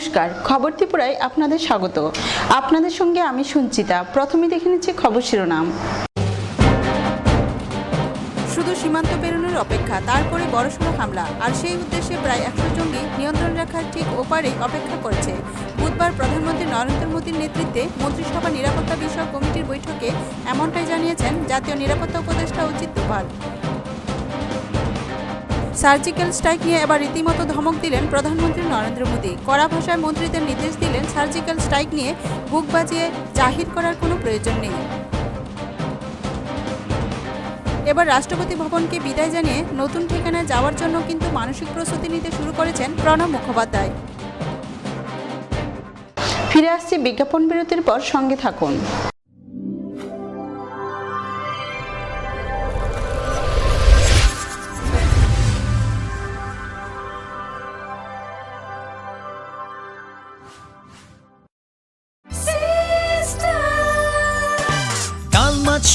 নমস্কার, খবর ত্রিপুরায় আপনাদের স্বাগত। আপনাদের সঙ্গে আমি সঞ্চিতা। প্রথমে দেখে নিচ্ছি খবর শিরোনাম। শুধু সীমান্ত পেরোনোর অপেক্ষা, তারপরে বড়সড় হামলা, আর সেই উদ্দেশ্যে প্রায় 100 জঙ্গি নিয়ন্ত্রণ রেখার ঠিক ওপারেই অপেক্ষা করছে। বুধবার প্রধানমন্ত্রী নরেন্দ্র মোদীর নেতৃত্বে মন্ত্রিসভা নিরাপত্তা বিষয়ক কমিটির বৈঠকে এমনটাই জানিয়েছেন জাতীয় নিরাপত্তা উপদেষ্টা অজিত দোভাল। সার্জিক্যাল স্ট্রাইক নিয়ে এবার রীতিমতো ধমক দিলেন প্রধানমন্ত্রী নরেন্দ্র মোদী। কড়া ভাষায় মন্ত্রীদের নির্দেশ দিলেন, সার্জিক্যাল স্ট্রাইক নিয়ে বুক বাজিয়ে জাহির করার কোনো প্রয়োজন নেই। এবার রাষ্ট্রপতি ভবনকে বিদায় জানিয়ে নতুন ঠিকানায় যাওয়ার জন্য কিন্তু মানসিক প্রস্তুতি নিতে শুরু করেছেন প্রণব মুখোপাধ্যায়। ফিরে আসছি বিজ্ঞাপন বিরতির পর, সঙ্গে থাকুন।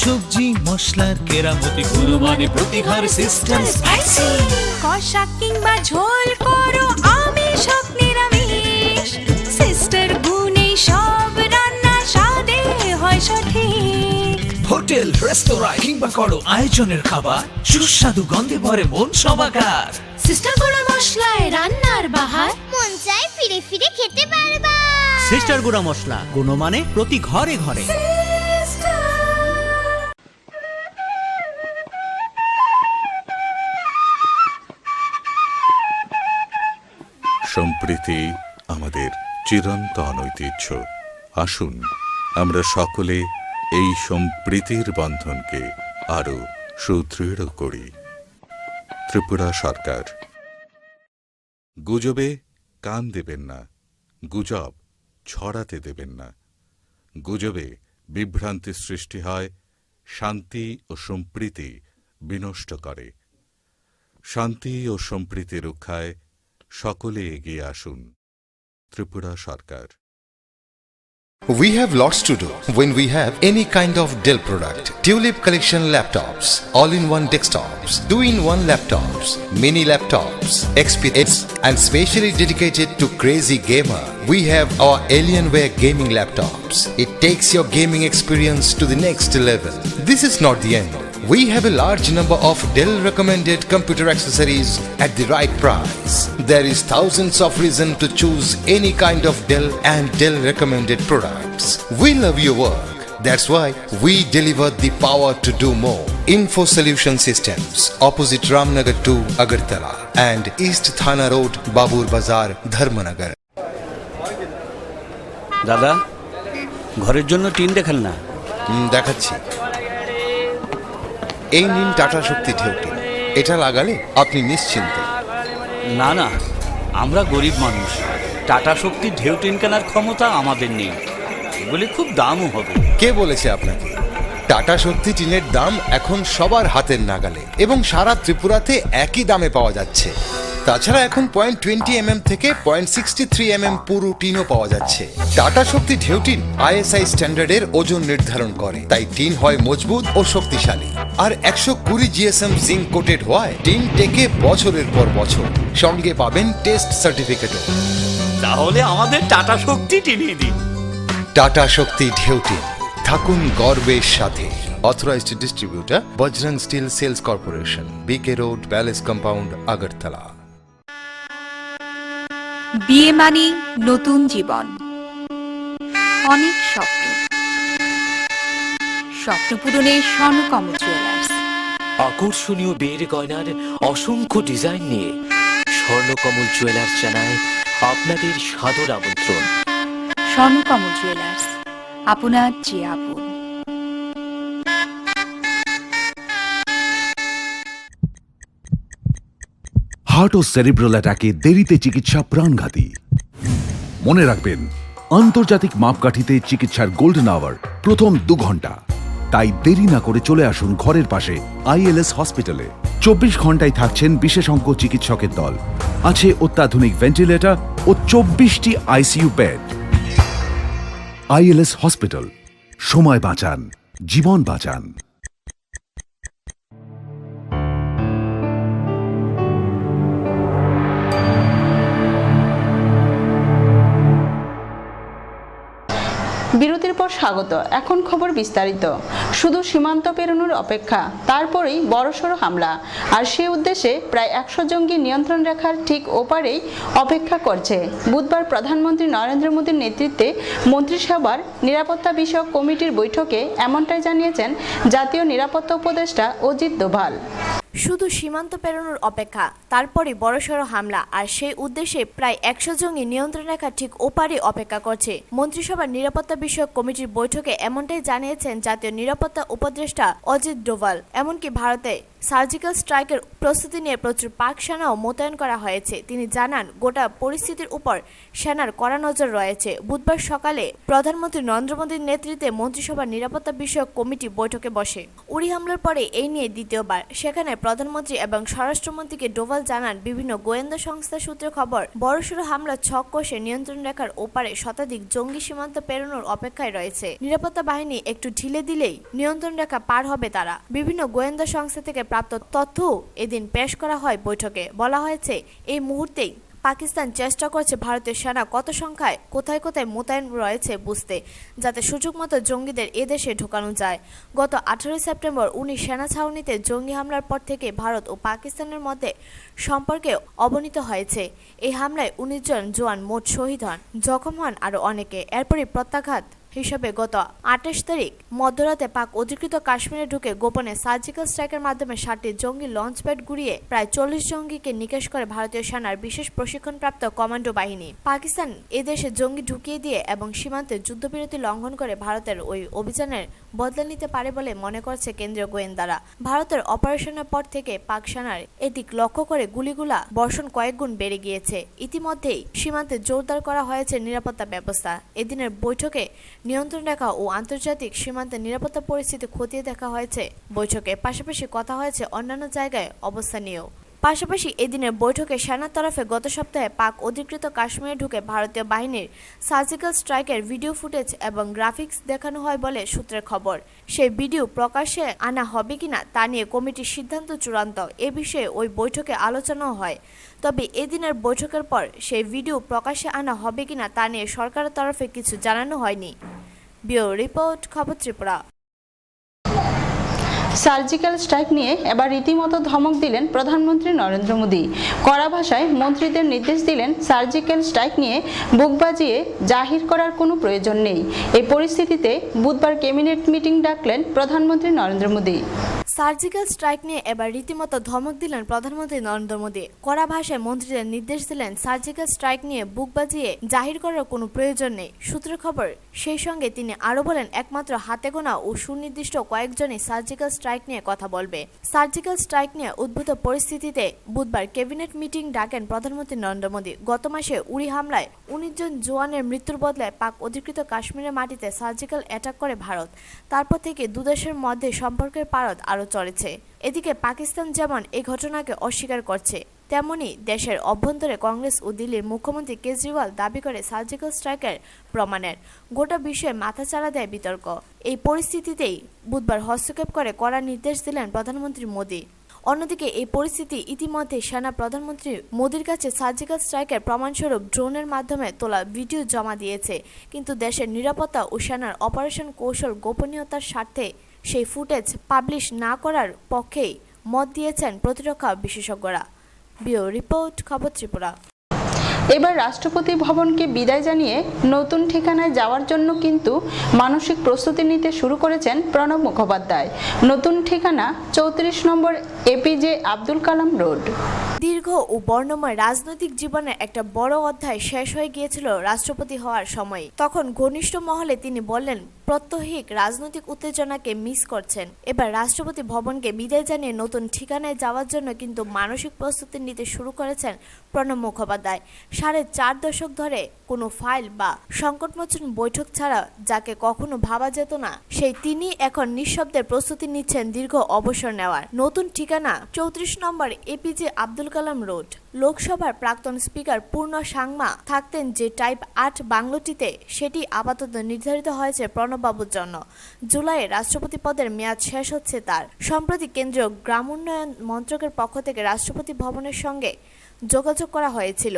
সবজি মশলার কেরামতি গুণমানে প্রতিঘর সিস্টেম স্পাইসি। কষা কিংবা ঝোল করো আমিষ হোক নিরামিষ, সিস্টার গুণে সব রান্না স্বাদে হয় সঠিক। হোটেল রেস্তোরাঁ কিংবা করো আয়োজনের খাবার, সুস্বাদু গন্ধে ভরে মন সবাকার। সিস্টার গুঁড়া মশলায় রান্নার বাহার, মন চায় ফিরে ফিরে খেতে পারবা। সিস্টার গুঁড়া মশলা, গুণমানে প্রতি ঘরে ঘরে। সম্প্রীতি আমাদের চিরন্তন ঐতিহ্য। আসুন আমরা সকলে এই সম্প্রীতির বন্ধনকে আরো সুদৃঢ় করি। ত্রিপুরা সরকার। গুজবে কান দেবেন না, গুজব ছড়াতে দেবেন না। গুজবে বিভ্রান্তি সৃষ্টি হয়, শান্তি ও সম্প্রীতি বিনষ্ট করে। শান্তি ও সম্প্রীতি রক্ষায় সকলে এগিয়ে আসুন। ত্রিপুরা সরকার। We have lots to do when we have any kind of Dell product. Tulip collection laptops, all-in-one desktops, 2-in-1 laptops, mini laptops, XPS, and specially dedicated to crazy gamer. We have our Alienware gaming laptops. It takes your gaming experience to the next level. This is not the end. We have a large number of Dell recommended computer accessories at the right price. There is thousands of reasons to choose any kind of Dell and Dell recommended products. We love your work. That's why we deliver the power to do more. Info Solution Systems, opposite Ramnagar 2, Agartala, and East Thana Road, Babur Bazar, Dharmanagar. দাদা, ঘরের জন্য tin দেখাল না? দেখাচ্ছি। এই নিন tata শক্তি ঢেউটি। এটা লাগালে আপনি নিশ্চিন্ত। না না, আমরা গরিব মানুষ, টাটা শক্তি ঢেউ টিন কেনার ক্ষমতা আমাদের নেই। এগুলি খুব দামও হবে। কে বলেছে আপনাকে? টাটা শক্তি টিনের দাম এখন সবার হাতের নাগালে এবং সারা ত্রিপুরাতে একই দামে পাওয়া যাচ্ছে। তাছাড়া এখন 0.20 থেকে 0.63 পুরো টিনও পাওয়া যাচ্ছে। টাটা শক্তি ঢেউ টিন ISI স্ট্যান্ডার্ডের ওজন নির্ধারণ করে, তাই টিন হয় মজবুত ও শক্তিশালী। আর 120 GSM জিঙ্ক কোটেড হওয়ায় টিন টেকে বছরের পর বছর। সঙ্গে পাবেন টেস্ট সার্টিফিকেটও। তাহলে আমাদের টাটা শক্তি টিনই দিন। টাটা শক্তি ঢেউ টিন, থাকুন গর্বের সাথে। Authorised distributor Bajrang steel sales corporation, BK road, palace compound, Agartala. বিয়ে মানে নতুন জীবন, অনেক স্বপ্ন। স্বপ্ন পূরণে স্বর্ণকমল জুয়েলার্স। আকর্ষণীয় বিয়ের গয়নার অসংখ্য ডিজাইন নিয়ে স্বর্ণকমল জুয়েলার্স জানায় আপনাদের সাদর আমন্ত্রণ। স্বর্ণকমল জুয়েলার্স, আপনার যে আপন। হার্ট ও সেরিব্রাল অ্যাটাকে দেরিতে চিকিৎসা প্রাণঘাতী। মনে রাখবেন, আন্তর্জাতিক মাপকাঠিতে চিকিৎসার গোল্ডেন আওয়ার প্রথম 2 ঘন্টা। তাই দেরি না করে চলে আসুন ঘরের পাশে ILS হসপিটালে। 24 ঘন্টায় থাকছেন বিশেষজ্ঞ চিকিৎসকের দল। আছে অত্যাধুনিক ভেন্টিলেটর ও 24টি ICU বেড। ILS হসপিটাল, সময় বাঁচান, জীবন বাঁচান। বিরতির পর স্বাগত। এখন খবর বিস্তারিত। শুধু সীমান্ত পেরোনোর অপেক্ষা, তারপরেই বড়সড় হামলা, আর সেই উদ্দেশ্যে প্রায় 100 জঙ্গি নিয়ন্ত্রণ রেখার ঠিক ওপারেই অপেক্ষা করছে। বুধবার প্রধানমন্ত্রী নরেন্দ্র মোদীর নেতৃত্বে মন্ত্রিসভার নিরাপত্তা বিষয়ক কমিটির বৈঠকে এমনটাই জানিয়েছেন জাতীয় নিরাপত্তা উপদেষ্টা অজিত দোভাল। শুধু সীমান্ত পেরোনোর অপেক্ষা, তারপরে বড়সড় হামলা, আর সেই উদ্দেশ্যে প্রায় 100 জঙ্গি নিয়ন্ত্রণ রেখা ঠিক ওপারে অপেক্ষা করছে। মন্ত্রিসভার নিরাপত্তা বিষয়ক কমিটির বৈঠকে এমনটাই জানিয়েছেন জাতীয় নিরাপত্তা উপদেষ্টা অজিত ডোভাল। এমনকি ভারতে সার্জিক্যাল স্ট্রাইকের প্রস্তুতি নিয়ে প্রচুর পাক সেনাও মোতায়েন করা হয়েছে। তিনি জানান, গোটা পরিস্থিতির উপর সেনার কড়া নজর রয়েছে। বুধবার সকালে প্রধানমন্ত্রী নরেন্দ্র মোদীর নেতৃত্বে মন্ত্রিসভার নিরাপত্তা বিষয়ক কমিটি বৈঠকে বসে। উড়ি হামলার পরে এই নিয়ে দ্বিতীয়বার। সেখানে প্রধানমন্ত্রী এবং স্বরাষ্ট্রমন্ত্রীকে ডোভাল জানান, বিভিন্ন গোয়েন্দা সংস্থা সূত্রে খবর, বড়সড় হামলা ছক কষে নিয়ন্ত্রণ রেখার ওপারে শতাধিক জঙ্গি সীমান্ত পেরোনোর অপেক্ষায় রয়েছে। নিরাপত্তা বাহিনী একটু ঢিলে দিলেই নিয়ন্ত্রণ রেখা পার হবে তারা। বিভিন্ন গোয়েন্দা সংস্থা থেকে প্রাপ্ত তথ্য এদিন পেশ করা হয় বৈঠকে। বলা হয়েছে, এই মুহূর্তেই পাকিস্তান চেষ্টা করছে ভারতীয় সেনা কত সংখ্যায় কোথায় কোথায় মোতায়েন রয়েছে বুঝতে, যাতে সুযোগ মতো জঙ্গিদের এদেশে ঢোকানো যায়। গত 18 সেপ্টেম্বর 19 সেনা ছাউনিতে জঙ্গি হামলার পর থেকে ভারত ও পাকিস্তানের মধ্যে সম্পর্কে অবনতি হয়েছে। এই হামলায় 19 জন জওয়ান মোট শহীদ হন, জখম হন আরও অনেকে। এরপরই প্রত্যাঘাত হিসাবে গত 28 তারিখ মধ্যরাতে পাক অধিকৃত কাশ্মীরে ঢুকে গোপনে সার্জিক্যাল স্ট্রাইকের মাধ্যমে 7টি জঙ্গি লঞ্চপ্যাড গুড়িয়ে প্রায় 40 জঙ্গিকে নিকেশ করে ভারতীয় সেনার বিশেষ প্রশিক্ষণপ্রাপ্ত কমান্ডো বাহিনী। পাকিস্তান এদেশে জঙ্গি ঢুকিয়ে দিয়ে এবং সীমান্তে যুদ্ধবিরতি লঙ্ঘন করে ভারতের ওই অভিযানের বদলা নিতে পারে বলে মনে করছে কেন্দ্রীয় গোয়েন্দারা। ভারতের অপারেশনের পর থেকে পাক সেনার এদিক লক্ষ্য করে গুলিগুলা বর্ষণ কয়েকগুণ বেড়ে গিয়েছে। ইতিমধ্যেই সীমান্তে জোরদার করা হয়েছে নিরাপত্তা ব্যবস্থা। এদিনের বৈঠকে নিয়ন্ত্রণ রেখা ও আন্তর্জাতিক সীমান্তে নিরাপত্তা পরিস্থিতি খতিয়ে দেখা হয়েছে। বৈঠকে পাশাপাশি কথা হয়েছে অন্যান্য জায়গায় অবস্থা নিয়েও। পাশাপাশি এদিনের বৈঠকে সেনার তরফে গত সপ্তাহে পাক অধিকৃত কাশ্মীরে ঢুকে ভারতীয় বাহিনীর সার্জিক্যাল স্ট্রাইকের ভিডিও ফুটেজ এবং গ্রাফিক্স দেখানো হয় বলে সূত্রের খবর। সেই ভিডিও প্রকাশ্যে আনা হবে কিনা তা নিয়ে কমিটির সিদ্ধান্ত চূড়ান্ত। এ বিষয়ে ওই বৈঠকে আলোচনাও হয়। তবে এদিনের বৈঠকের পর সেই ভিডিও প্রকাশ্যে আনা হবে কিনা তা নিয়ে সরকারের তরফে কিছু জানানো হয়নি। ব্যুরো রিপোর্ট, খবর ত্রিপুরা। সার্জিক্যাল স্ট্রাইক নিয়ে এবার রীতিমতো ধমক দিলেন প্রধানমন্ত্রী নরেন্দ্র মোদী। কড়া ভাষায় মন্ত্রীদের নির্দেশ দিলেন, সার্জিক্যাল স্ট্রাইক নিয়ে বুক বাজিয়ে জাহির করার কোনো প্রয়োজন নেই। এই পরিস্থিতিতে বুধবার ক্যাবিনেট মিটিং ডাকলেন প্রধানমন্ত্রী নরেন্দ্র মোদী। সার্জিক্যাল স্ট্রাইক নিয়ে এবার রীতিমতো ধমক দিলেন প্রধানমন্ত্রী নরেন্দ্র মোদী। কড়া ভাষায় মন্ত্রীদের নির্দেশ দিলেন, সার্জিক্যাল স্ট্রাইক নিয়ে বুক বাজিয়ে জাহির করার কোনো প্রয়োজন নেই। সূত্রের খবর, সেই সঙ্গে তিনি আরও বলেন, একমাত্র হাতে গোনা ও সুনির্দিষ্ট কয়েকজনই সার্জিক্যাল স্ট্রাইক নিয়ে কথা বলবে। সার্জিক্যাল স্ট্রাইক নিয়ে উদ্ভূত পরিস্থিতিতে বুধবার ক্যাবিনেট মিটিং ডাকেন প্রধানমন্ত্রী নরেন্দ্র মোদী। গত মাসে উড়ি হামলায় 19 জন জওয়ানের মৃত্যুর বদলে পাক অধিকৃত কাশ্মীরের মাটিতে সার্জিক্যাল অ্যাটাক করে ভারত। তারপর থেকে দুদেশের মধ্যে সম্পর্কের পারদ আরও চড়েছে। এদিকে পাকিস্তান যেমন এই ঘটনাকে অস্বীকার করছে, তেমনি দেশের অভ্যন্তরে কংগ্রেস ও দিল্লির মুখ্যমন্ত্রী কেজরিওয়াল দাবি করে সার্জিক্যাল স্ট্রাইকের প্রমাণের। গোটা বিষয়ে মাথাচাড়া দেয় বিতর্ক। এই পরিস্থিতিতেই বুধবার হস্তক্ষেপ করে কড়া নির্দেশ দিলেন প্রধানমন্ত্রী মোদী। অন্যদিকে এই পরিস্থিতি ইতিমধ্যে সেনা প্রধানমন্ত্রী মোদীর কাছে সার্জিক্যাল স্ট্রাইকের প্রমাণস্বরূপ ড্রোনের মাধ্যমে তোলা ভিডিও জমা দিয়েছে। কিন্তু দেশের নিরাপত্তা ও সেনার অপারেশন কৌশল গোপনীয়তার স্বার্থে সেই ফুটেজ পাবলিশ না করার পক্ষেই মত দিয়েছেন প্রতিরক্ষা বিশেষজ্ঞরা। ব্যুরো রিপোর্ট, খবর ত্রিপুরা। এবার রাষ্ট্রপতি ভবনকে বিদায় জানিয়ে নতুন ঠিকানায় যাওয়ার জন্য কিন্তু মানসিক প্রস্তুতি নিতে শুরু করেছেন প্রণব মুখোপাধ্যায়। নতুন ঠিকানা 34 নম্বর এপিজে আব্দুল কালাম রোড। দীর্ঘ ও বর্ণময় রাজনৈতিক জীবনের একটা বড় অধ্যায় শেষ হয়ে গিয়েছিল রাষ্ট্রপতি হওয়ার সময়। তখন ঘনিষ্ঠ মহলে তিনি বললেন, প্রত্যহিক রাজনৈতিক উত্তেজনাকে মিস করছেন। এবার রাষ্ট্রপতি ভবনকে বিদায় জানিয়ে নতুন ঠিকানায় যাওয়ার জন্য কিন্তু মানসিক প্রস্তুতি নিতে শুরু করেছেন প্রণব মুখোপাধ্যায়। 4.5 দশক ধরে কোনো ফাইল বা সংকটমোচন বৈঠক ছাড়া যাকে কখনো ভাবা যেত না, সেই তিনি এখন নিঃশব্দে প্রস্তুতি নিচ্ছেন দীর্ঘ অবসর নেওয়ার। নতুন ঠিকানা 34 নম্বর এপিজে আব্দুল কালাম রোড। লোকসভার প্রাক্তন স্পিকার পূর্ণ সাংমা থাকতেন যে টাইপ 8 বাংলোটিতে, সেটি আপাতত নির্ধারিত হয়েছে প্রণববাবুর জন্য। জুলাইয়ে রাষ্ট্রপতি পদের মেয়াদ শেষ হচ্ছে তার। সম্প্রতি কেন্দ্রীয় গ্রামোন্নয়ন মন্ত্রকের পক্ষ থেকে রাষ্ট্রপতি ভবনের সঙ্গে যোগাযোগ করা হয়েছিল।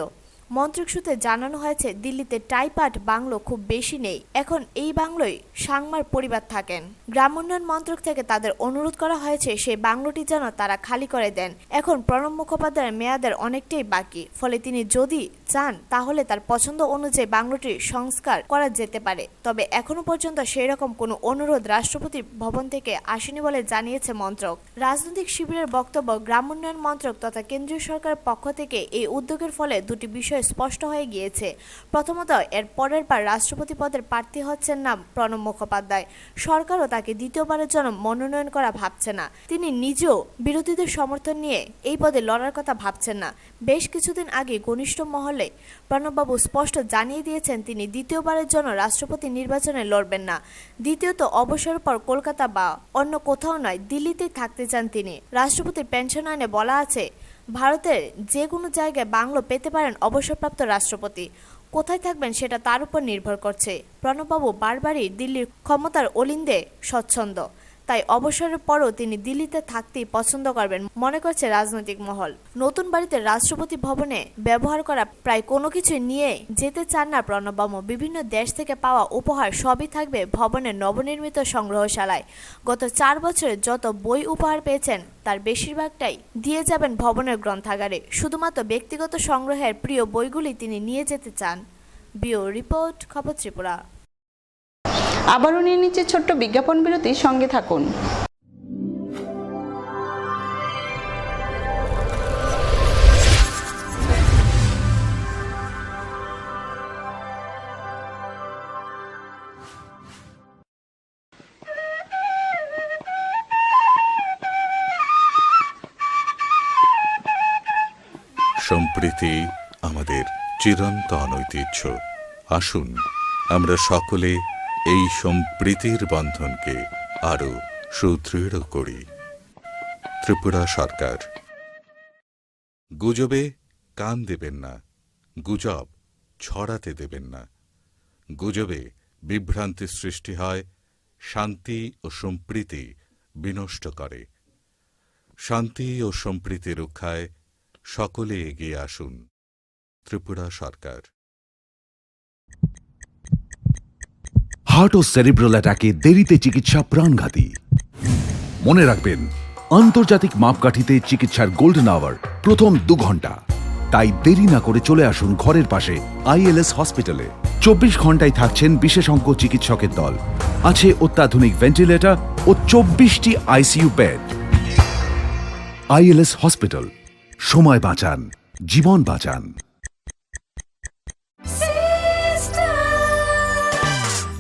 মন্ত্রক সূত্রে জানানো হয়েছে দিল্লিতে টাইপাট বাংলো খুব বেশি নেই, এখন এই বাংলোয় সাংমার পরিবার থাকেন। গ্রাম উন্নয়ন মন্ত্রক থেকে তাদের অনুরোধ করা হয়েছে সেই বাংলোটি যেন তারা খালি করে দেন। এখন প্রণব মুখোপাধ্যায়ের মেয়াদের অনেকটাই বাকি, ফলে তিনি যদি চান তাহলে তার পছন্দ অনুযায়ী বাংলোটির সংস্কার করা যেতে পারে। তবে এখনো পর্যন্ত সেই রকম কোনো অনুরোধ রাষ্ট্রপতি ভবন থেকে আসেনি বলে জানিয়েছে মন্ত্রক। রাজনৈতিক শিবিরের বক্তব্য, গ্রাম উন্নয়ন মন্ত্রক তথা কেন্দ্রীয় সরকারের পক্ষ থেকে এই উদ্যোগের ফলে দুটি বিষয় স্পষ্ট হয়ে গিয়েছে। প্রথমত, এর পরের বার রাষ্ট্রপতি পদের প্রার্থী হচ্ছেন না প্রণব মুখোপাধ্যায়, সরকারও তাকে দ্বিতীয়বারের জন্য মনোনয়ন করা ভাবছে না। তিনি নিজেও বিরোধীদের সমর্থন নিয়ে এই পদে লড়ার কথা ভাবছেন না। বেশ কিছুদিন আগে ঘনিষ্ঠ মহলে প্রণববাবু স্পষ্ট জানিয়ে দিয়েছেন তিনি দ্বিতীয়বারের জন্য রাষ্ট্রপতি নির্বাচনে লড়বেন না। দ্বিতীয়ত, অবসরের পর কলকাতা বা অন্য কোথাও নয়, দিল্লিতেই থাকতে চান তিনি। রাষ্ট্রপতির পেনশন আইনে বলা আছে ভারতের যে কোনো জায়গায় বাংলো পেতে পারেন অবসরপ্রাপ্ত রাষ্ট্রপতি। কোথায় থাকবেন সেটা তার উপর নির্ভর করছে। প্রণববাবু বারবারই দিল্লির ক্ষমতার অলিন্দে স্বচ্ছন্দ, তাই অবসরের পরও তিনি দিল্লিতে থাকতেই পছন্দ করবেন মনে করছে রাজনৈতিক মহল। নতুন বাড়িতে রাষ্ট্রপতি ভবনে ব্যবহার করা প্রায় কোনো কিছু নিয়ে যেতে চান না প্রণববাবু। বিভিন্ন দেশ থেকে পাওয়া উপহার সবই থাকবে ভবনের নবনির্মিত সংগ্রহশালায়। গত 4 বছরে যত বই উপহার পেয়েছেন তার বেশিরভাগটাই দিয়ে যাবেন ভবনের গ্রন্থাগারে। শুধুমাত্র ব্যক্তিগত সংগ্রহের প্রিয় বইগুলি তিনি নিয়ে যেতে চান। ব্যুরো রিপোর্ট, খবর ত্রিপুরা। আবারও নিয়ে নিচ্ছে ছোট্ট বিজ্ঞাপন বিরতি, সঙ্গে থাকুন। সম্প্রীতি আমাদের চিরন্তন ঐতিহ্য। আসুন আমরা সকলে এই সম্প্রীতির বন্ধনকে আরো সুদৃঢ় করি। ত্রিপুরা সরকার। গুজবে কান দেবেন না, গুজব ছড়াতে দেবেন না। গুজবে বিভ্রান্তি সৃষ্টি হয়, শান্তি ও সম্প্রীতি বিনষ্ট করে। শান্তি ও সম্প্রীতি রক্ষায় সকলে এগিয়ে আসুন। ত্রিপুরা সরকার। হার্ট ও সেরিব্রাল অ্যাটাকে দেরিতে চিকিৎসা প্রাণঘাতী। মনে রাখবেন, আন্তর্জাতিক মাপকাঠিতে চিকিৎসার গোল্ডেন আওয়ার প্রথম 2 ঘন্টা। তাই দেরি না করে চলে আসুন ঘরের পাশে ILS হসপিটালে। 24 ঘন্টায় থাকছেন বিশেষজ্ঞ চিকিৎসকের দল, আছে অত্যাধুনিক ভেন্টিলেটর ও 24টি ICU বেড। ILS হসপিটাল, সময় বাঁচান, জীবন বাঁচান।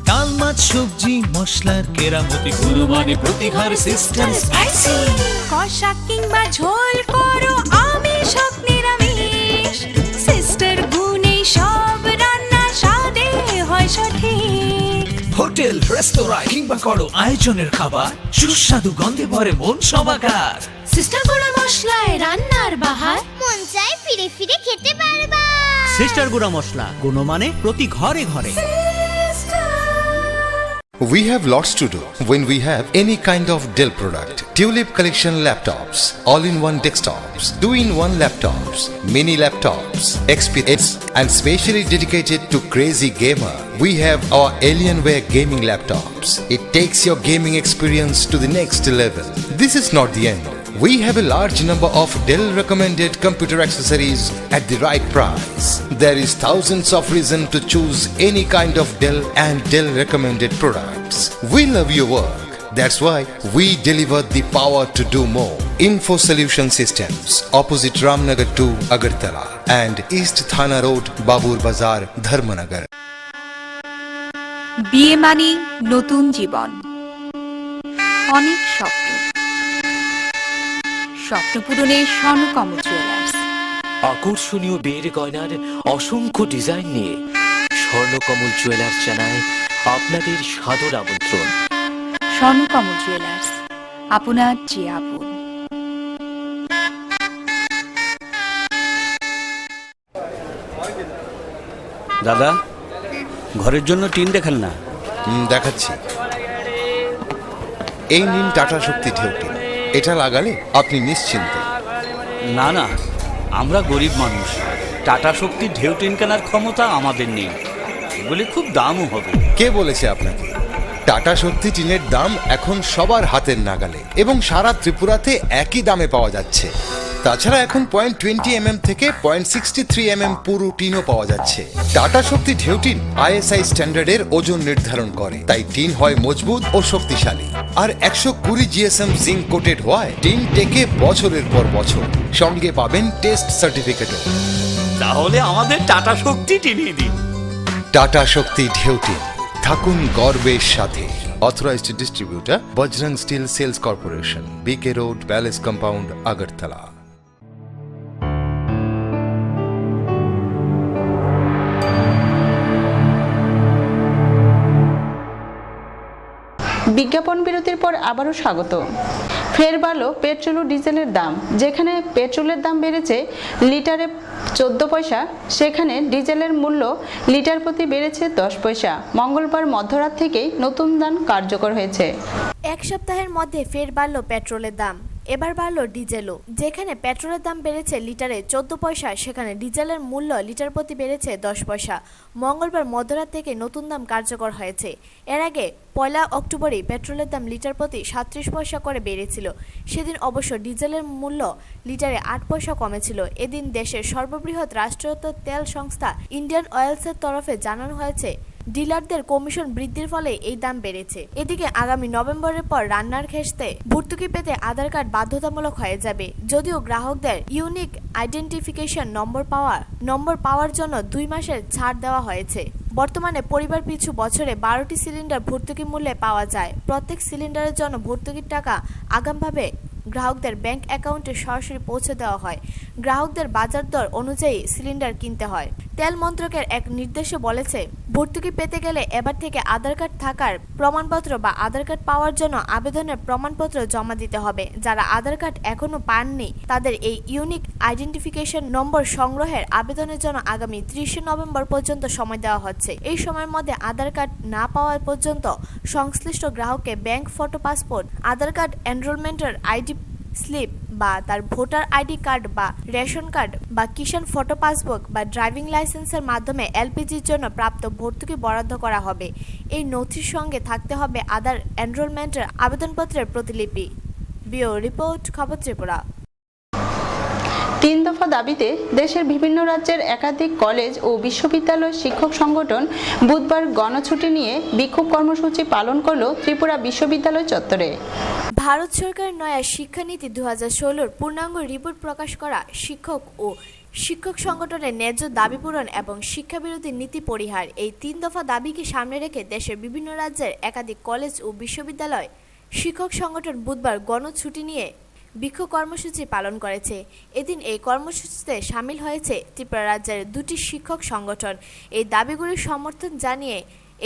ডাল মাছ সবজি মশলার কেরামতি গুণমানে প্রতি ঘর সিস্টেম স্পাইসি। কষা কিংবা ঝোল করো আমিষ হোক নিরামিষ, সিস্টার গুণে সব রান্না স্বাদে হয় সঠিক। হোটেল রেস্তোরাঁ কিংবা করো আয়োজনের খাবার, সুস্বাদু গন্ধে ভরে মন সবাকার। সিস্টার গুঁড়া মশলায় রান্নার বাহার, মন চাই ফিরে ফিরে খেতে পারবা। সিস্টার গুঁড়া মশলা, গুণমানে প্রতি ঘরে ঘরে। We have lots to do when we have any kind of Dell product. Tulip collection laptops, all-in-one desktops, 2-in-1 laptops, mini laptops, XPS, and specially dedicated to crazy gamer. We have our Alienware gaming laptops. It takes your gaming experience to the next level. This is not the end. We have a large number of Dell recommended computer accessories at the right price. There is thousands of reasons to choose any kind of Dell and Dell recommended products. We love your work. That's why we deliver the power to do more. Info Solution Systems, opposite Ramnagar 2, Agartala, and East Thana Road, Babur Bazar, Dharmanagar. বিয়ে মানে নতুন জীবন, অনেক স্বপ্ন। স্বপ্ন পূরণে Swarnakamal jewellers. আকর্ষণীয় বিয়ের গয়নার অসংখ্য ডিজাইন নিয়ে স্বর্ণকমল জুয়েলার্স জানায় আপনাদের সাদর আমন্ত্রণ। স্বর্ণকমল জুয়েলার্স, আপনার যে আপন। দাদা, ঘরের জন্য টিন দেখান না। দেখাচ্ছি। এই নিন টাটা শক্তি ঢেউটি। এটা লাগালে আপনি নিশ্চিন্ত। না না, আমরা গরিব মানুষ, টাটা শক্তির ঢেউ ট্রেন কেনার ক্ষমতা আমাদের নেই, এগুলি খুব দামও হবে। কে বলেছে আপনাকে? টাটা শক্তি টিনের দাম এখন সবার হাতের নাগালে এবং সারা ত্রিপুরাতে একই দামে পাওয়া যাচ্ছে। তাছাড়া এখন 0.20 থেকে 0.63 পুরো টিনও পাওয়া যাচ্ছে। টাটা শক্তি ঢেউ টিন ISI স্ট্যান্ডার্ডের ওজন নির্ধারণ করে, তাই টিন হয় মজবুত ও শক্তিশালী। আর 120 GSM জিঙ্ক কোটেড হওয়ায় টিন টেকে বছরের পর বছর। সঙ্গে পাবেন টেস্ট সার্টিফিকেটও। তাহলে আমাদের টাটা শক্তি টিনিয়ে দিন। টাটা শক্তি ঢেউ টিন, থাকুন গর্বের সাথে। Authorised distributor Bajrang steel sales corporation, BK road, palace compound, Agartala. বিজ্ঞাপন বিরতির পর আবারও স্বাগত। ফের বাড়ল পেট্রোল ও ডিজেলের দাম। যেখানে পেট্রোলের দাম বেড়েছে লিটারে 14 পয়সা, সেখানে ডিজেলের মূল্য লিটার প্রতি বেড়েছে 10 পয়সা। মঙ্গলবার মধ্যরাত থেকেই নতুন দাম কার্যকর হয়েছে। এক সপ্তাহের মধ্যে ফের বাড়ল পেট্রোলের দাম। এবার বাড়ল ডিজেলও। যেখানে পেট্রোলের দাম বেড়েছে লিটারে 14 পয়সা, সেখানে ডিজেলের মূল্য লিটার প্রতি বেড়েছে 10 পয়সা। মঙ্গলবার মধ্যরাত থেকে নতুন দাম কার্যকর হয়েছে। এর আগে 1 অক্টোবরে পেট্রোলের দাম লিটার প্রতি 37 পয়সা করে বেড়েছিল। সেদিন অবশ্য ডিজেলের মূল্য লিটারে 8 পয়সা কমেছিল। এদিন দেশের সর্ববৃহৎ রাষ্ট্রায়ত্ত তেল সংস্থা ইন্ডিয়ান অয়েলসের তরফে জানানো হয়েছে ডিলারদের কমিশন বৃদ্ধির ফলে এই দাম বেড়েছে। এদিকে আগামী নভেম্বরের পর রান্নার ক্ষেত্রে ভর্তুকি পেতে আধার কার্ড বাধ্যতামূলক হয়ে যাবে। যদিও গ্রাহকদের ইউনিক আইডেন্টিফিকেশন নম্বর পাওয়ার জন্য 2 মাসের ছাড় দেওয়া হয়েছে। বর্তমানে পরিবার পিছু বছরে 12টি সিলিন্ডার ভর্তুকি মূল্যে পাওয়া যায়। প্রত্যেক সিলিন্ডারের জন্য ভর্তুকির টাকা আগামভাবে গ্রাহকদের ব্যাংক অ্যাকাউন্টে সরাসরি পৌঁছে দেওয়া হয়। গ্রাহকদের বাজার দর অনুযায়ী সিলিন্ডার কিনতে হয়। তেল মন্ত্রকের এক নির্দেশে বলেছে, ভর্তুকি পেতে গেলে এবার থেকে আধার কার্ড থাকার প্রমাণপত্র বা আধার কার্ড পাওয়ার জন্য আবেদনের প্রমাণপত্র জমা দিতে হবে। যারা আধার কার্ড এখনো পাননি তাদের এই ইউনিক আইডেন্টিফিকেশন নম্বর সংগ্রহের আবেদনের জন্য আগামী 30 নভেম্বর পর্যন্ত সময় দেওয়া হচ্ছে। এই সময়ের মধ্যে আধার কার্ড না পাওয়া পর্যন্ত সংশ্লিষ্ট গ্রাহককে ব্যাংক ফটো পাসপোর্ট, আধার কার্ড এনরোলমেন্টের আইডি স্লিপ বা তার ভোটার আইডি কার্ড বা রেশন কার্ড বা কিষাণ ফটো পাসবুক বা ড্রাইভিং লাইসেন্সের মাধ্যমে এলপিজির জন্য প্রাপ্ত ভর্তুকি বরাদ্দ করা হবে। এই নথির সঙ্গে থাকতে হবে আধার এনরোলমেন্টের আবেদনপত্রের প্রতিলিপি। ব্যুরো রিপোর্ট, খবর ত্রিপুরা। 3 দফা দাবিতে দেশের বিভিন্ন রাজ্যের একাধিক কলেজ ও বিশ্ববিদ্যালয় শিক্ষক সংগঠন বুধবার গণছুটি নিয়ে বিক্ষোভ কর্মসূচি পালন করল ত্রিপুরা বিশ্ববিদ্যালয় চত্বরে। ভারত সরকারের নয়া শিক্ষানীতি 2016 পূর্ণাঙ্গ রিপোর্ট প্রকাশ করা শিক্ষক সংগঠনের ন্যায্য দাবি পূরণ এবং শিক্ষাবিরোধী নীতি পরিহার, এই 3 দফা দাবিকে সামনে রেখে দেশের বিভিন্ন রাজ্যের একাধিক কলেজ ও বিশ্ববিদ্যালয় শিক্ষক সংগঠন বুধবার গণছুটি নিয়ে বিক্ষোভ কর্মসূচি পালন করেছে। এদিন এই কর্মসূচিতে সামিল হয়েছে ত্রিপুরা রাজ্যের 2টি শিক্ষক সংগঠন। এই দাবিগুলির সমর্থন জানিয়ে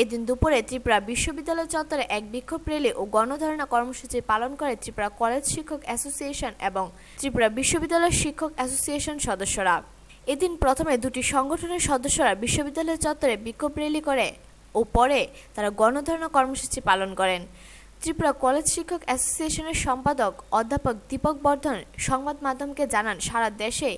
এদিন দুপুরে ত্রিপুরা বিশ্ববিদ্যালয় চত্বরে এক বিক্ষোভ র্যালি ও গণধর্ণা কর্মসূচি পালন করে ত্রিপুরা কলেজ শিক্ষক অ্যাসোসিয়েশন এবং ত্রিপুরা বিশ্ববিদ্যালয় শিক্ষক অ্যাসোসিয়েশন সদস্যরা। এদিন প্রথমে 2টি সংগঠনের সদস্যরা বিশ্ববিদ্যালয় চত্বরে বিক্ষোভ র্যালি করে ও পরে তারা গণধর্ণা কর্মসূচি পালন করেন। ত্রিপুরা কলেজ শিক্ষক অ্যাসোসিয়েশনের সম্পাদক অধ্যাপক দীপক বর্ধন সংবাদ মাধ্যমকে জানান, সারা দেশে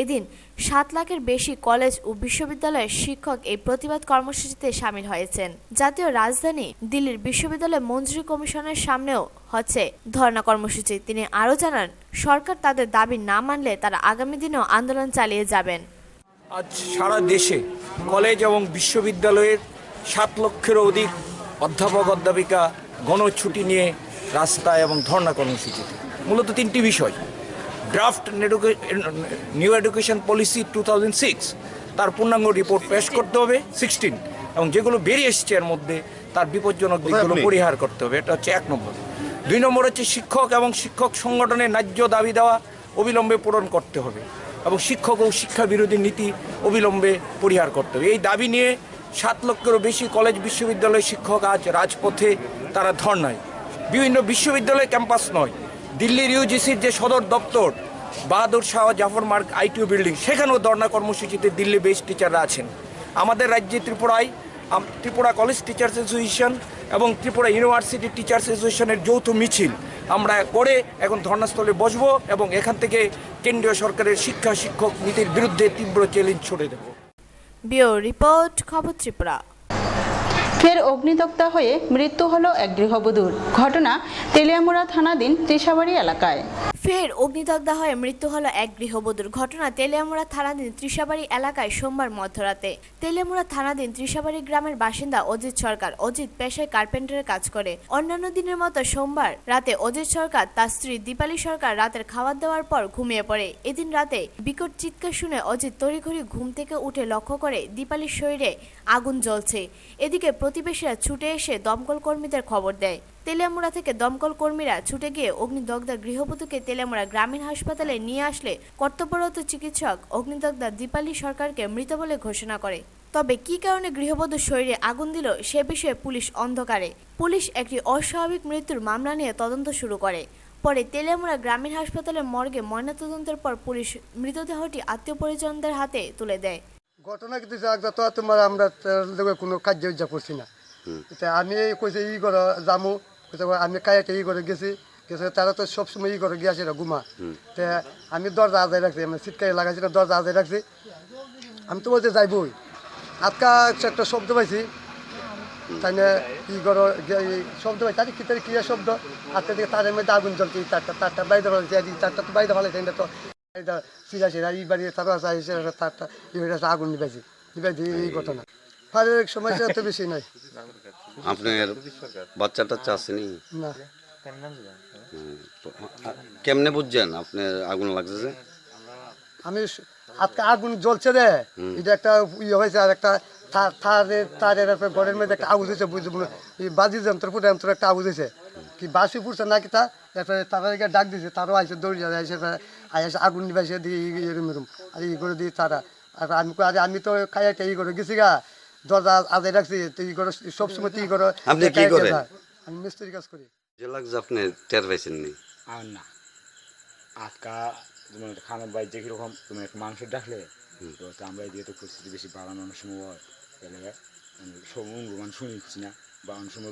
এদিন 7 লাখের বেশি কলেজ ও বিশ্ববিদ্যালয়ের শিক্ষক এই প্রতিবাদ কর্মসূচিতে সামিল হয়েছেন। জাতীয় রাজধানী দিল্লির বিশ্ববিদ্যালয় মঞ্জুরি কমিশনের সামনেও হচ্ছে ধর্ণা কর্মসূচি। তিনি আরও জানান, সরকার তাদের দাবি না মানলে তারা আগামী দিনেও আন্দোলন চালিয়ে যাবেন। আজ সারা দেশে কলেজ এবং বিশ্ববিদ্যালয়ের 7 লক্ষেরও অধিক অধ্যাপক অধ্যাপিকা গণছুটি নিয়ে রাস্তায় এবং ধর্ণা কর্মসূচিতে মূলত 3টি বিষয়। ড্রাফট নিউ এডুকেশন পলিসি 2006 তার পূর্ণাঙ্গ রিপোর্ট পেশ করতে হবে 16, এবং যেগুলো বেরিয়ে এসছে এর মধ্যে তার বিপজ্জনক দিকগুলো পরিহার করতে হবে। এটা হচ্ছে 1 নম্বর। 2 নম্বর হচ্ছে শিক্ষক এবং শিক্ষক সংগঠনের ন্যায্য দাবি দেওয়া অবিলম্বে পূরণ করতে হবে এবং শিক্ষক ও শিক্ষা বিরোধী নীতি অবিলম্বে পরিহার করতে হবে। এই দাবি নিয়ে 7 লক্ষেরও বেশি কলেজ বিশ্ববিদ্যালয় শিক্ষক আজ রাজপথে, তারা ধর্নায়। বিভিন্ন বিশ্ববিদ্যালয় ক্যাম্পাস নয়, দিল্লির ইউজিসির যে সদর দপ্তর বাহাদুর শাহ জাফর মার্গ ITO বিল্ডিং, সেখানেও ধর্না কর্মসূচিতে দিল্লি বেস্ট টিচাররা আছেন। আমাদের রাজ্যে ত্রিপুরায় ত্রিপুরা কলেজ টিচার্স অ্যাসোসিয়েশন এবং ত্রিপুরা ইউনিভার্সিটি টিচার্স অ্যাসোসিয়েশনের যৌথ মিছিল আমরা করে এখন ধর্নাস্থলে বসবো এবং এখান থেকে কেন্দ্রীয় সরকারের শিক্ষা শিক্ষক নীতির বিরুদ্ধে তীব্র চ্যালেঞ্জ ছড়ে দেব। ব্যুরো রিপোর্ট, খবর ত্রিপুরা। ফের অগ্নিদগ্ধ হয়ে মৃত্যু হলো এক গৃহবধূর। ঘটনা তেলিয়ামুড়া থানাধীন ত্রিশাবাড়ি এলাকায়। ফের অগ্নিদগ্ধ হয়ে মৃত্যু হলো এক গৃহবধূর। ঘটনা তেলিয়ামুড়া থানাধীন ত্রিশাবাড়ি এলাকায় সোমবার মধ্যরাতে। তেলিয়ামুড়া থানাধীন ত্রিশাবাড়ি গ্রামের বাসিন্দা অজিত সরকার। অজিত পেশায় কার্পেন্টারের কাজ করে। অন্যান্য দিনের মতো সোমবার রাতে অজিত সরকার তার স্ত্রী দীপালি সরকার রাতের খাবার দেওয়ার পর ঘুমিয়ে পড়ে। এদিন রাতে বিকট চিৎকার শুনে অজিত তড়িঘড়ি ঘুম থেকে উঠে লক্ষ্য করে দীপালির শরীরে আগুন জ্বলছে। এদিকে প্রতিবেশীরা ছুটে এসে দমকল কর্মীদের খবর দেয়। তেলিয়ামুড়া থেকে দমকল কর্মীরা ছুটে গিয়ে অগ্নিদগ্ধ গৃহবধূকে তেলিয়ামুড়া গ্রামীণ হাসপাতালে নিয়ে আসলে কর্তব্যরত চিকিৎসক অগ্নিদগ্ধ দীপালি সরকারকে মৃত বলে ঘোষণা করে। তবে কী কারণে গৃহবধূর শরীরে আগুন দিল সে বিষয়ে পুলিশ অন্ধকারে। পুলিশ একটি অস্বাভাবিক মৃত্যুর মামলা নিয়ে তদন্ত শুরু করে। পরে তেলিয়ামুড়া গ্রামীণ হাসপাতালের মর্গে ময়নাতদন্তের পর পুলিশ মৃতদেহটি আত্মীয় পরিজনদের হাতে তুলে দেয়। ঘটনা কিন্তু তোমার আমরা কোনো কার্য করছি না। আমি কইছে ই করে যামু, আমি কায়াতে ই করে গেছি, তারা তো সবসময় ই করে গিয়েছে ঘুমা। তে আমি দরজা আজাই রাখছি, আমি সিটকাই লাগাইছি না, দরজা আজাই রাখছি। আমি তো বলতে যাইবই, আজকা একটা শব্দ পাইছি, তাই না ই করো শব্দ পাই, তাদের কি তার ক্রিয়া শব্দ, আজকে থেকে তারের মধ্যে আগুন জ্বলছে, তারটা বাইরে ফেলাইছে, তারটা তো বাইরে ফেলাইছে, তো সিরা সিরা ই বাড়ি তারও আছে, তারটা আগুন নিবাইছি, নিবাইছি। এই ঘটনা শারীরিক সমস্যা এত বেশি নাই। আপনার বাচ্চা টাচ্চা আসেনি? না। কেমনে বুঝছেন আপনার আগুন লাগছে? আমি আজকে আগুন জ্বলছে রে, এটা একটা ইয়ে হয়েছে, আর একটা তারের ঘরের মধ্যে একটা আগুন হয়েছে, বুঝবো বাজি যন্ত্র ফুটে যন্ত্র একটা আগুন হয়েছে, কি বাসি ফুটছে নাকি তা, এরপরে তারা ডাক দিয়েছে, তারও আইসে দৌড়িয়ে আইসে আগুন নিবাইছে দিয়ে এরম এরম আর ই করে দিয়ে তারা। আর আমি তো খাইয়াটা ই করে গেছি গা, দরজা আজাই রাখছি, ই করে সবসময় ই করে। আপনি কি করেন? আমি মিস্ত্রি কাজ করি। যে লাগছে আপনি টের পাইছেন নি? আর না, আজকা তোমার খানার বাইরে যে কিরকম তুমি একটা মাংস ডাকলে তো আমরা এদিকে তো পরিস্থিতি বেশি বাড়ানোর সময় হয়, তাহলে সব অনুমান শুনিচ্ছি না, বা অনেক সময়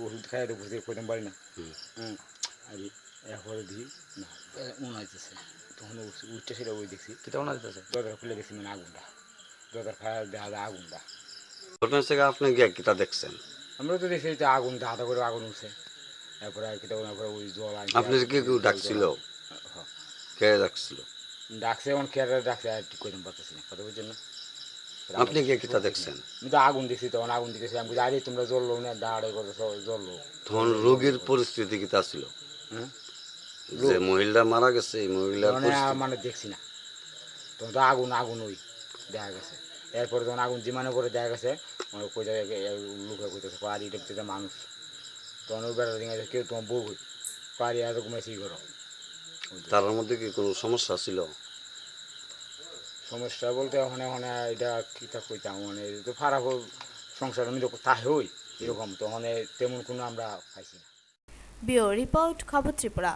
ওষুধ খাই তো বুঝতে করতে পারি না। আর এরপরে দিই না মনে হইতেছে, তখন উঠছে সেটা ওই দেখছি কি তখন হইতেছে, দরজা খুলে দেখছি মানে আগুনটা, দরজার ফায়ার দেখা যায় আগুনটা। ঘটনা থেকে আপনি গিয়ে কিটা দেখছেন? আমরা তো দেখছি যে আগুনটা হাতা করে আগুন উঠছে, এরপরে আর কি তখন ওই জল আনছে। আপনি কি কেউ ডাকছিল? কে ডাকছিল? ডাকছে এখন কে ডাকছে আর ঠিক করতে পারতেছি না, কথা বুঝছেন না? আপনি গিয়ে কিটা দেখছেন? আমি তো আগুন দেখছি, তখন আগুন দেখেছি, আমি আরে তোমরা জ্বললো না, দাঁড়াই করে জ্বললো। তখন রোগীর পরিস্থিতি কিটা ছিল? যে মহিলা মারা গেছে এই মহিলার মানে দেখছি না, তখন তো আগুন আগুন ওই দেখা গেছে। এরপরে তখন আগুন জিমানো করে দেখা গেছে কই জায়গায় লুকা করতেছে, পাহাড়ি দেখতে মানুষ, তখন ওই বেড়া দেখা কেউ তোমার বউ পাহাড়ি এরকম এসে করো। তার মধ্যে কি কোনো সমস্যা ছিল? সমস্যা বলতে ওখানে ওখানে এটা কীটা কইতাম, মানে তো খারাপ সংসার আমি তো তাই হই এরকম, তো ওখানে তেমন কোনো আমরা পাইছি না। ব্যুরো রিপোর্ট, খবর ত্রিপুরা।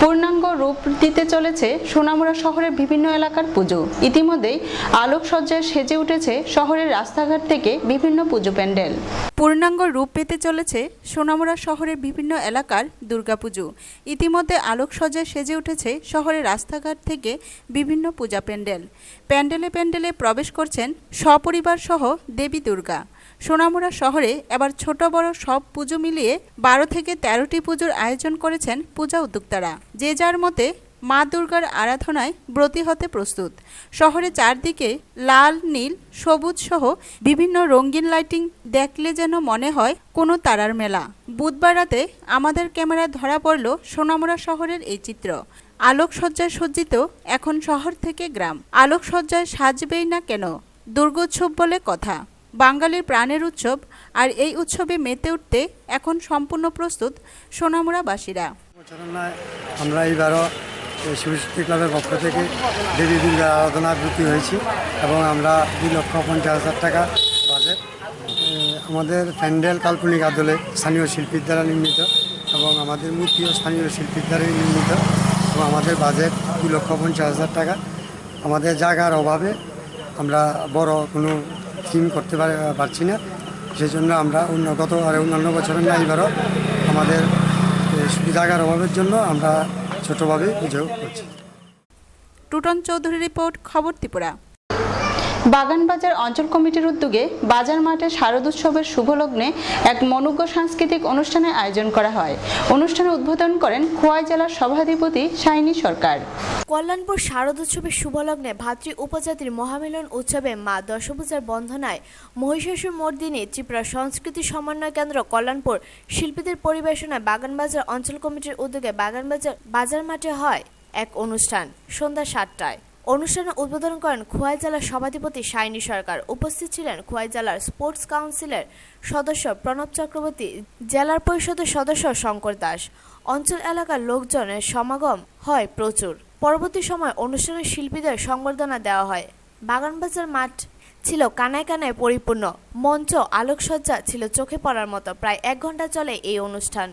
পূর্ণাঙ্গ রূপ দিতে চলেছে সোনামুড়া শহরের বিভিন্ন এলাকার পুজো। ইতিমধ্যেই আলোকসজ্জায় সেজে উঠেছে শহরের রাস্তাঘাট থেকে বিভিন্ন পুজো প্যান্ডেল। পূর্ণাঙ্গ রূপ পেতে চলেছে সোনামুড়া শহরের বিভিন্ন এলাকার দুর্গাপুজো। ইতিমধ্যে আলোকসজ্জায় সেজে উঠেছে শহরের রাস্তাঘাট থেকে বিভিন্ন পূজা প্যান্ডেল। প্যান্ডেলে প্যান্ডেলে প্রবেশ করছেন সপরিবার সহ দেবী দুর্গা। সোনামুড়া শহরে এবার ছোট বড় সব পুজো মিলিয়ে 12 থেকে 13টি পুজোর আয়োজন করেছেন পূজা উদ্যোক্তারা। যে যার মতে মা দুর্গার আরাধনায় ব্রতী হতে প্রস্তুত। শহরে চারদিকে লাল, নীল, সবুজ সহ বিভিন্ন রঙিন লাইটিং দেখলে যেন মনে হয় কোনো তারার মেলা। বুধবার রাতে আমাদের ক্যামেরায় ধরা পড়ল সোনামুড়া শহরের এই চিত্র। আলোকসজ্জায় সজ্জিত এখন শহর থেকে গ্রাম। আলোকসজ্জায় সাজবেই না কেন, দুর্গোৎসব বলে কথা। বাঙালির প্রাণের উৎসব, আর এই উৎসবে মেতে উঠতে এখন সম্পূর্ণ প্রস্তুত সোনামুড়াবাসীরা। আমরা এইবারও শিবশক্তি ক্লাবের পক্ষ থেকে দেবী দুর্গার আরাধনা ব্রতী হয়েছি এবং আমরা 2,50,000 টাকা বাজেট। আমাদের প্যান্ডেল কাল্পনিক আদলে স্থানীয় শিল্পীর দ্বারা নির্মিত এবং আমাদের মূর্তিও স্থানীয় শিল্পীর দ্বারাই নির্মিত এবং আমাদের বাজেট 2,50,000 টাকা। আমাদের জায়গার অভাবে আমরা বড় কোনো থিম করতে পারছি না, সেই জন্য আমরা গত আর অন্যান্য বছরের না এবারও আমাদের জায়গার অভাবের জন্য আমরা ছোটোভাবে পুজো করছি। টুটন চৌধুরী রিপোর্ট, খবর ত্রিপুরা। বাগানবাজার অঞ্চল কমিটির উদ্যোগে বাজার মাঠে শারদোৎসবের শুভলগ্নে এক মনোজ্ঞ সাংস্কৃতিক অনুষ্ঠানের আয়োজন করা হয়। অনুষ্ঠানে উদ্বোধন করেন খোয়াই জেলার সভাধিপতি শাইনী সরকার। কল্যাণপুর শারদোৎসবের শুভলগ্নে ভাতৃ উপজাতির মহামিলন উৎসবে মা দশভূজার বন্ধনায় মহিষাসুর মর্দিনী ত্রিপুরা সংস্কৃতি সমন্বয় কেন্দ্র কল্যাণপুর শিল্পীদের পরিবেশনায় বাগানবাজার অঞ্চল কমিটির উদ্যোগে বাজার মাঠে হয় এক অনুষ্ঠান সন্ধ্যা 7টায়। অনুষ্ঠানে উদ্বোধন করেন খোয়াই জেলার সভাধিপতি শাইনী সরকার। উপস্থিত ছিলেন খোয়াই জেলার স্পোর্টস কাউন্সিলের সদস্য প্রণব চক্রবর্তী, জেলার পরিষদের সদস্য শঙ্কর দাস। অঞ্চল এলাকার লোকজনের সমাগম হয় প্রচুর। পরবর্তী সময় অনুষ্ঠানে শিল্পীদের সংবর্ধনা দেওয়া হয়। বাগানবাজার মাঠ ছিল কানায় কানায় পরিপূর্ণ। মঞ্চ, আলোকসজ্জা ছিল চোখে পড়ার মতো। প্রায় 1 ঘন্টা চলে এই অনুষ্ঠান।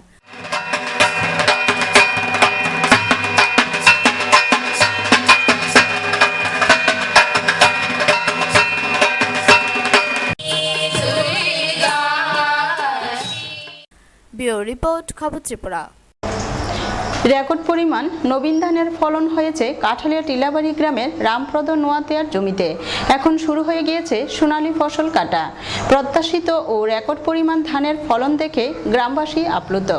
ব্যুরো রিপোর্ট, খবর ত্রিপুরা। রেকর্ড পরিমাণ নবীন ধানের ফলন হয়েছে কাঠালিয়া টিলাবাড়ি গ্রামের রামপ্রদ নোয়াতিয়ার জমিতে। এখন শুরু হয়ে গিয়েছে সোনালী ফসল কাটা। প্রত্যাশিত ও রেকর্ড পরিমাণ ধানের ফলন দেখে গ্রামবাসী আপ্লুত।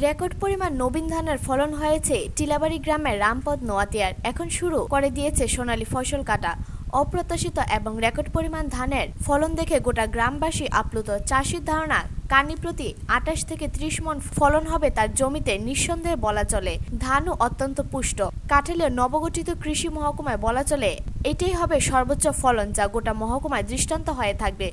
রেকর্ড পরিমাণ নবীন ধানের ফলন হয়েছে টিলাবাড়ি গ্রামের রামপদ নোয়াতিয়ার। এখন শুরু করে দিয়েছে সোনালী ফসল কাটা। অপ্রত্যাশিত এবং রেকর্ড পরিমাণ ধানের ফলন দেখে গোটা গ্রামবাসী আপ্লুত। চাষির ধারণা কানি প্রতি 28 থেকে 30 মণ ফলন হবে তার জমিতে। নিঃসন্দেহে বলা চলে ধানও অত্যন্ত পুষ্ট। কাঠালিয়া নবগঠিত কৃষি মহকুমায় বলা চলে এটাই হবে সর্বোচ্চ ফলন, যা গোটা মহকুমায় দৃষ্টান্ত হয়ে থাকবে।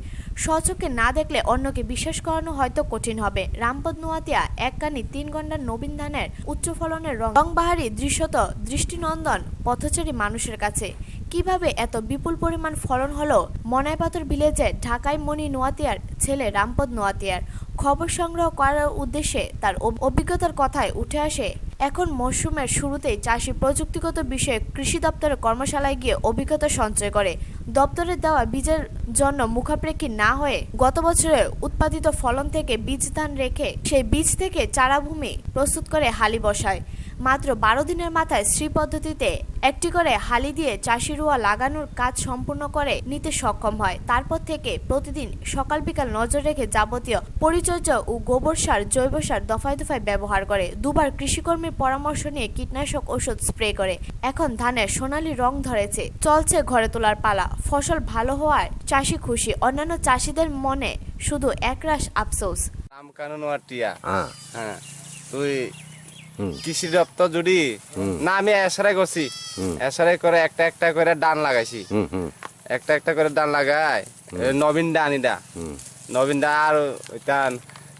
স্বচক্ষে না দেখলে অন্যকে বিশ্বাস করানো হয়তো কঠিন হবে। রামপদ নোয়াতিয়া এক কানি 3 গন্ডার নবীন ধানের উচ্চ ফলনের রংবাহারি দৃশ্যত দৃষ্টিনন্দন পথচারী মানুষের কাছে। কিভাবে এত বিপুল পরিমাণ ফলন হলো মনাইপাথর ভিলেজে ঢাকায় মণি নোয়াতিয়ার ছেলে রামপদ নোয়াতিয়ার। খবর সংগ্রহ করার উদ্দেশ্যে তার অভিজ্ঞতার কথায় উঠে আসে এখন মৌসুমের শুরুতেই চাষি প্রযুক্তিগত বিষয়ে কৃষি দপ্তরের কর্মশালায় গিয়ে অভিজ্ঞতা সঞ্চয় করে। দপ্তরের দেওয়া বীজের জন্য মুখাপেক্ষী না হয়ে গত বছরে উৎপাদিত ফলন থেকে বীজ ধান রেখে সেই বীজ থেকে চারাভূমি প্রস্তুত করে হালি বসায়। মাত্র 12 দিনের মাথায় শ্রী পদ্ধতিতে একটি করে হালি দিয়ে চাষি রুয়া লাগানোর কাজ সম্পূর্ণ করে নিতে সক্ষম হয়। তারপর থেকে প্রতিদিন সকাল বিকাল নজর রেখে যাবতীয় পরিচর্যা ও গোবর সার, জৈব সার দফায় দফায় ব্যবহার করে। 2 বার কৃষিকর্মীর পরামর্শ নিয়ে কীটনাশক ওষুধ স্প্রে করে। এখন ধানের সোনালী রং ধরেছে, চলছে ঘরে তোলার পালা। ফসল ভালো হওয়ায় চাষি খুশি। অন্যান্য চাষিদের মনে শুধু একরাশ আফসোস। হ্যাঁ, তুই কৃষি দপ্তর যদি না, আমি এসরাই করছি, এসরাই করে একটা একটা করে ডান লাগাইছি, একটা একটা করে ডান লাগাই নবীন দা আনিদা, নবীন দা। আর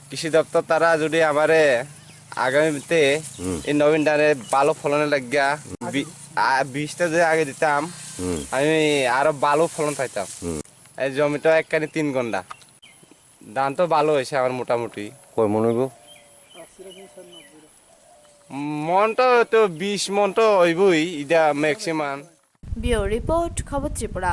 কৃষি দপ্তর তারা যদি আমারে আগামীতে এই নবীন ধানের ভালো ফলনের লাগিয়া বীজটা যদি আগে দিতাম, আমি আরো ভালো ফলন পাইতাম। এই জমিটা একখানি 3 ঘন্টা ধান তো ভালো হয়েছে আমার মোটামুটি। কয় মন হইব? মন তো 20 মন তো হইবই এটা ম্যাক্সিমাম। ব্যুরো রিপোর্ট, খবর ত্রিপুরা।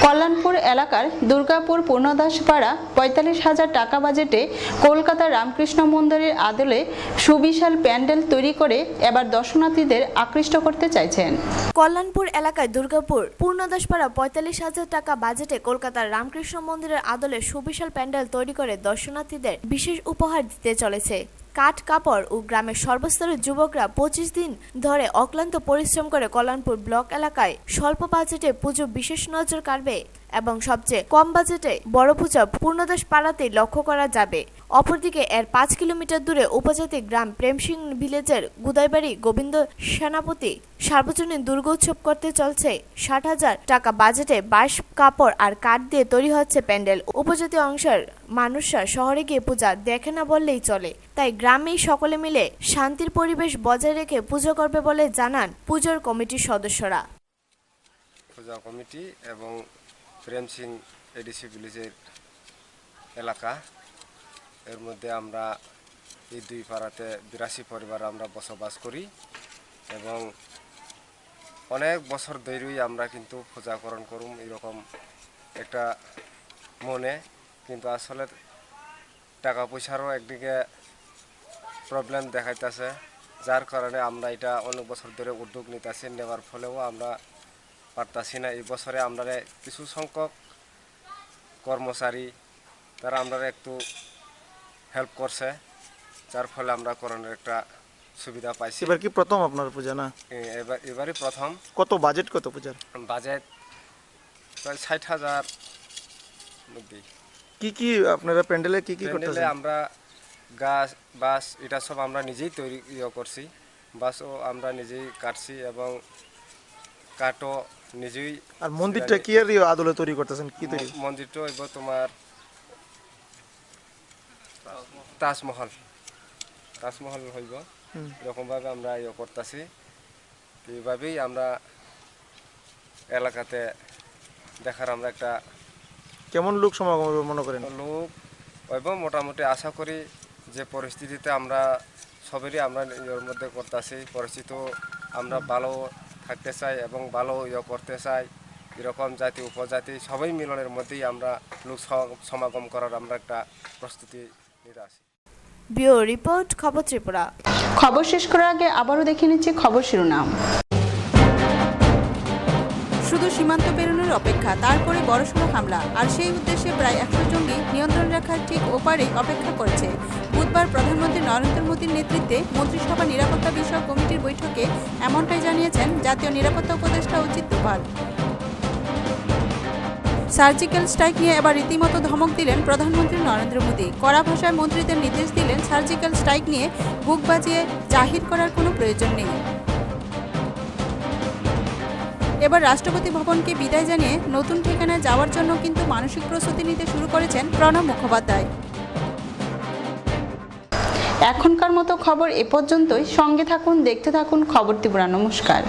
কল্যাণপুর এলাকার দুর্গাপুর পূর্ণদাসপাড়া 45,000 টাকা বাজেটে কলকাতা রামকৃষ্ণ মন্দিরের আদলে সুবিশাল প্যান্ডেল তৈরি করে এবার দর্শনার্থীদের আকৃষ্ট করতে চাইছেন। কল্যাণপুর এলাকায় দুর্গাপুর পূর্ণদাসপাড়া 45,000 টাকা বাজেটে কলকাতার রামকৃষ্ণ মন্দিরের আদলে সুবিশাল প্যান্ডেল তৈরি করে দর্শনার্থীদের বিশেষ উপহার দিতে চলেছে। কাঠ কাপড় ও গ্রামের সর্বস্তরের যুবকরা 25 দিন ধরে অক্লান্ত পরিশ্রম করে কল্যাণপুর ব্লক এলাকায় স্বল্প বাজেটে পুজো বিশেষ নজর কাড়বে এবং সবচেয়ে কম বাজেটে বড় পূজা পূর্ণদাস পাড়াতেই লক্ষ্য করা যাবে। অপরদিকে এর 5 কিলোমিটার দূরে উপজাতি গ্রাম প্রেমসিং ভিলেজের গুদাইবাড়ি গোবিন্দ সেনাপতি সার্বজনীন দুর্গোৎসব করতে চলছে 60,000 টাকা বাজেটে বাঁশ, কাপড় আর কাঠ দিয়ে তৈরি হচ্ছে প্যান্ডেল। উপজাতি অংশের মানুষরা শহরে গিয়ে পূজা দেখে না বললেই চলে, তাই গ্রামেই সকলে মিলে শান্তির পরিবেশ বজায় রেখে পুজো করবে বলে জানান পুজোর কমিটির সদস্যরা। পূজা কমিটি এবং প্রেম সিং এডিসি ভিলেজের এলাকা, এর মধ্যে আমরা এই 2 পাড়াতে 82 পরিবার আমরা বসবাস করি এবং অনেক বছর ধরেই আমরা কিন্তু পূজাকরণ করুম এরকম একটা মনে, কিন্তু আসলে টাকা পয়সারও একদিকে প্রবলেম দেখাইতেছে, যার কারণে আমরা এটা অনেক বছর ধরে উদ্যোগ নিতেছি, নেওয়ার ফলেও আমরা পারতাছি না। এই বছরে আমরা কিছু সংখ্যক কর্মচারী তারা আমরা একটু হেল্প করছে, যার ফলে আমরা করোনার একটা সুবিধা পাইছি। এবার কি প্রথম আপনার পূজা না? এবারই প্রথম। কত বাজেট, কত পূজার বাজেট প্রায় 60,000 মধ্যে। কি কি আপনারা প্যান্ডেলে কি কি করতেছেন? আমরা গাছ বাস এটা সব আমরা নিজেই তৈরি করছি, বাসও আমরা নিজেই কাটছি এবং কাঠও নিজেই। আর মন্দিরটা কি এর আদলে তৈরি করতেছেন? কি তৈরি? মন্দিরটা হইব তোমার তাজমহল হইব, এরকমভাবে আমরা করতেছি। এইভাবেই আমরা এলাকাতে দেখার আমরা একটা কেমন লোক সমাগম মনে করেন? লোক হইব মোটামুটি। আশা করি যে পরিস্থিতিতে আমরা সবেরই আমরা এর মধ্যে করতেছি, পরিস্থিতি আমরা ভালো থাকতে চাই এবং ভালো করতে চাই। এরকম জাতি উপজাতি সবাই মিলনের মধ্যেই আমরা লোক সমাগম করার আমরা একটা প্রস্তুতি নিতে আসি। ব্যুরো রিপোর্ট, খবর ত্রিপুরা। খবর শেষ করার আগে আবারও দেখে নিচ্ছি খবর শিরোনাম। শুধু সীমান্ত পেরোনোর অপেক্ষা, তারপরে বড়সড় হামলা, আর সেই উদ্দেশ্যে প্রায় 100 জঙ্গি নিয়ন্ত্রণ রেখার ঠিক ওপারেই অপেক্ষা করেছে। বুধবার প্রধানমন্ত্রী নরেন্দ্র মোদীর নেতৃত্বে মন্ত্রিসভা নিরাপত্তা বিষয়ক কমিটির বৈঠকে এমনটাই জানিয়েছেন জাতীয় নিরাপত্তা উপদেষ্টা অজিত দোভাল। সার্জিক্যাল স্ট্রাইক নিয়ে এবার রীতিমতো ধমক দিলেন প্রধানমন্ত্রী নরেন্দ্র মোদী। কড়া ভাষায় মন্ত্রীদের নির্দেশ দিলেন, সার্জিক্যাল স্ট্রাইক নিয়ে বুক বাজিয়ে জাহির করার কোনো প্রয়োজন নেই। এবার রাষ্ট্রপতি ভবনকে বিদায় জানিয়ে নতুন ঠিকানায় যাওয়ার জন্য কিন্তু মানসিক প্রস্তুতি নিতে শুরু করেছেন প্রণব মুখোপাধ্যায়। এখনকার মতো খবর এ পর্যন্তই। সঙ্গে থাকুন, দেখতে থাকুন খবর ত্রিপুরা। নমস্কার।